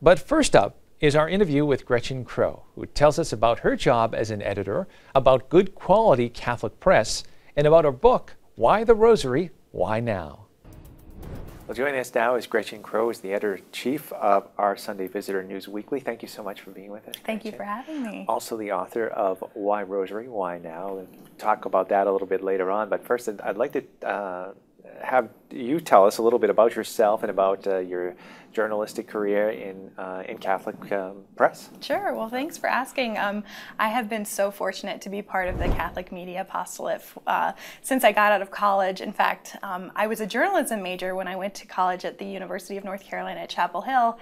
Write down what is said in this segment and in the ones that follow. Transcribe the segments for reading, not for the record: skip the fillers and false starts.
But first up is our interview with Gretchen Crowe, who tells us about her job as an editor, about good quality Catholic press, and about her book, Why the Rosary, Why Now? Well, joining us now is Gretchen Crowe, is the editor-in-chief of our Sunday Visitor News Weekly. Thank you so much for being with us. Thank you for having me. Also the author of Why Rosary, Why Now? We'll talk about that a little bit later on. But first, I'd like to have you tell us a little bit about yourself and about your journalistic career in Catholic press. Sure. Well, thanks for asking. I have been so fortunate to be part of the Catholic media apostolate since I got out of college. In fact, I was a journalism major when I went to college at the University of North Carolina at Chapel Hill,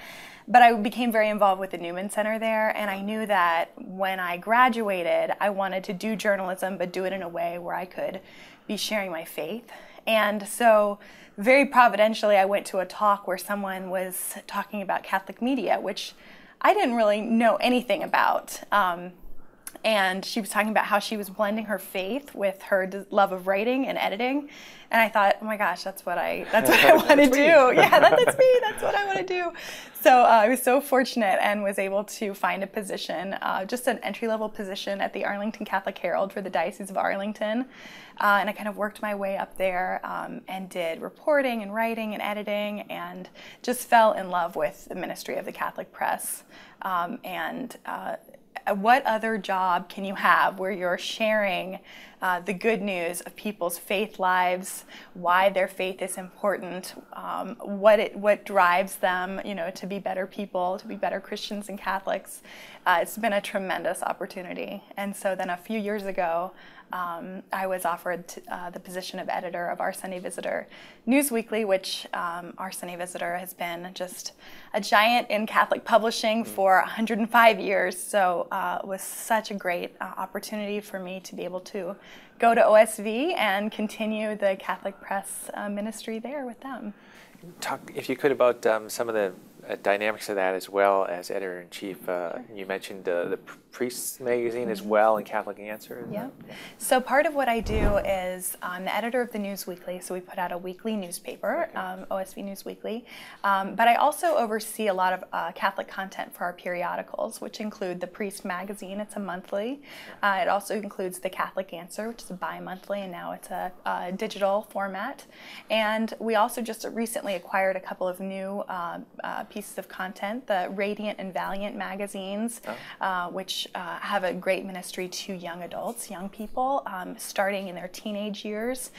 but I became very involved with the Newman Center there, and I knew that when I graduated, I wanted to do journalism, but do it in a way where I could be sharing my faith. And so very providentially, I went to a talk where someone was talking about Catholic media, which I didn't really know anything about. And she was talking about how she was blending her faith with her love of writing and editing. And I thought, oh my gosh, that's what I want to do. Yeah, that's me. That's what I want to do. So I was so fortunate and was able to find a position, just an entry-level position at the Arlington Catholic Herald for the Diocese of Arlington. And I kind of worked my way up there and did reporting and writing and editing, and just fell in love with the ministry of the Catholic press. What other job can you have where you're sharing the good news of people's faith lives, why their faith is important, what drives them, to be better people, to be better Christians and Catholics. It's been a tremendous opportunity. And so then a few years ago, I was offered the position of editor of Our Sunday Visitor News Weekly, which Our Sunday Visitor has been just a giant in Catholic publishing for 105 years. So it was such a great opportunity for me to be able to go to OSV and continue the Catholic press ministry there with them. Talk, if you could, about some of the dynamics of that as well as editor-in-chief. You mentioned the Priest's magazine as well, and Catholic Answer. Yeah. So part of what I do is I'm the editor of the News Weekly, so we put out a weekly newspaper, OSV News Weekly. But I also oversee a lot of Catholic content for our periodicals, which include the Priest magazine. It's a monthly. It also includes the Catholic Answer, which is a bi-monthly, and now it's a digital format. And we also just recently acquired a couple of new pieces of content, the Radiant and Valiant magazines, which have a great ministry to young adults, young people, starting in their teenage years,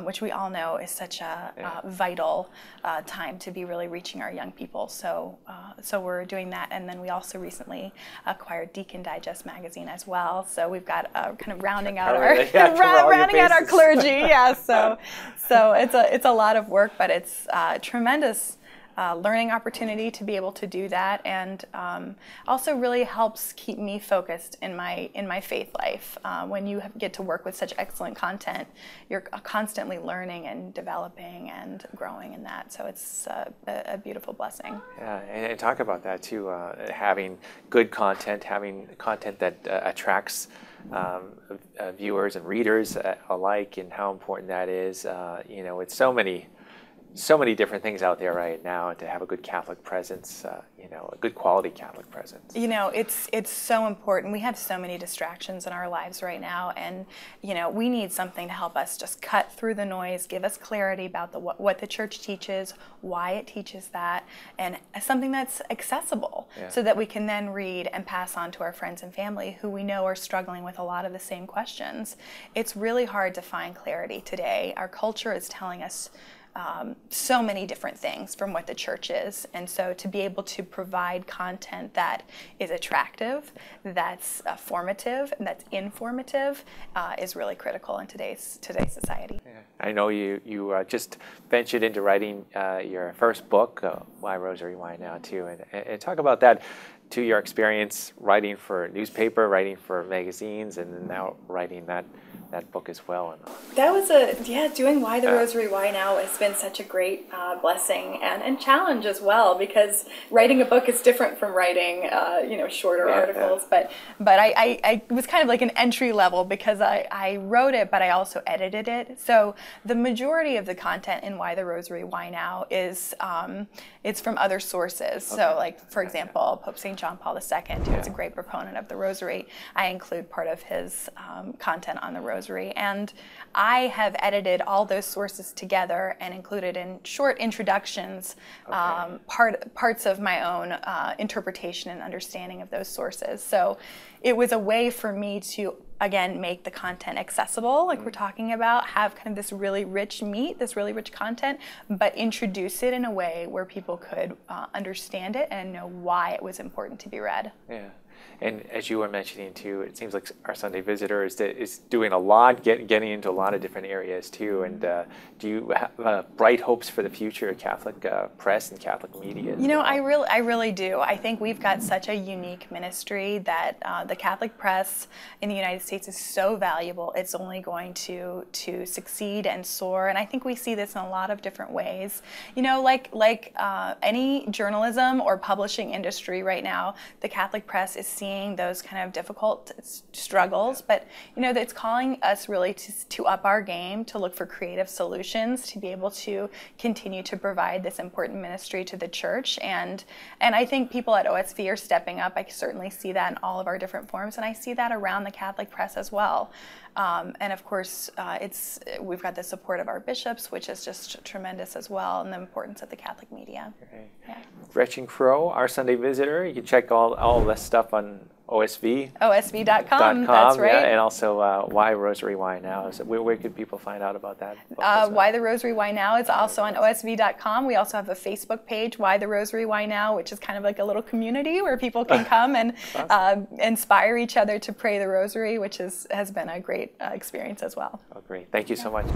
which we all know is such a vital time to be really reaching our young people. So we're doing that, and then we also recently acquired Deacon Digest magazine as well. So we've got kind of rounding out our rounding out our clergy. Yeah, so it's a lot of work, but it's tremendous learning opportunity to be able to do that, and also really helps keep me focused in my faith life. When you get to work with such excellent content, you're constantly learning and developing and growing in that. So it's a beautiful blessing. Yeah, and talk about that too. Having good content, having content that attracts viewers and readers alike, and how important that is. It's so many different things out there right now, and to have a good Catholic presence, a good quality Catholic presence. It's so important. We have so many distractions in our lives right now, and we need something to help us just cut through the noise, give us clarity about what the church teaches, why it teaches that, and something that's accessible, so that we can then read and pass on to our friends and family who we know are struggling with a lot of the same questions. It's really hard to find clarity today. Our culture is telling us so many different things from what the church is, and so to be able to provide content that is attractive, that's formative, and that's informative is really critical in today's society. Yeah. I know you just ventured into writing your first book, Why Rosary, Why Now, too, and talk about that, to your experience writing for newspaper, writing for magazines, and now writing that that book as well. That was doing Why the Rosary, Why Now has been such a great blessing and challenge as well, because writing a book is different from writing, shorter articles. But I was kind of like an entry level because I wrote it, but I also edited it. So the majority of the content in Why the Rosary, Why Now is it's from other sources. So like, for example, Pope St. John Paul II, who's a great proponent of the Rosary, I include part of his content on the Rosary. And I have edited all those sources together and included in short introductions parts of my own interpretation and understanding of those sources. So it was a way for me to, again, make the content accessible, like we're talking about, have kind of this really rich meat, this really rich content, but introduce it in a way where people could understand it and know why it was important to be read. Yeah. And as you were mentioning too, it seems like our Sunday Visitor is doing a lot, getting into a lot of different areas too. And do you have bright hopes for the future of Catholic press and Catholic media? You know, I really do. I think we've got such a unique ministry that the Catholic press in the United States is so valuable. It's only going to succeed and soar. And I think we see this in a lot of different ways. You know, like any journalism or publishing industry right now, the Catholic press is seeing those kind of difficult struggles, but you know, it's calling us really to up our game, to look for creative solutions, to be able to continue to provide this important ministry to the church. And I think people at OSV are stepping up. I certainly see that in all of our different forms, and I see that around the Catholic press as well. And of course, we've got the support of our bishops, which is just tremendous as well, and the importance of the Catholic media. Okay. Yeah. Gretchen Crowe, our Sunday Visitor. You can check all this stuff on OSV. OSV.com, that's right. Yeah, and also Why Rosary, Why Now? So where could people find out about that? Why the Rosary, Why Now is also on OSV.com. We also have a Facebook page, Why the Rosary, Why Now, which is kind of like a little community where people can come and inspire each other to pray the Rosary, which has been a great experience as well. Oh, great. Thank you so much.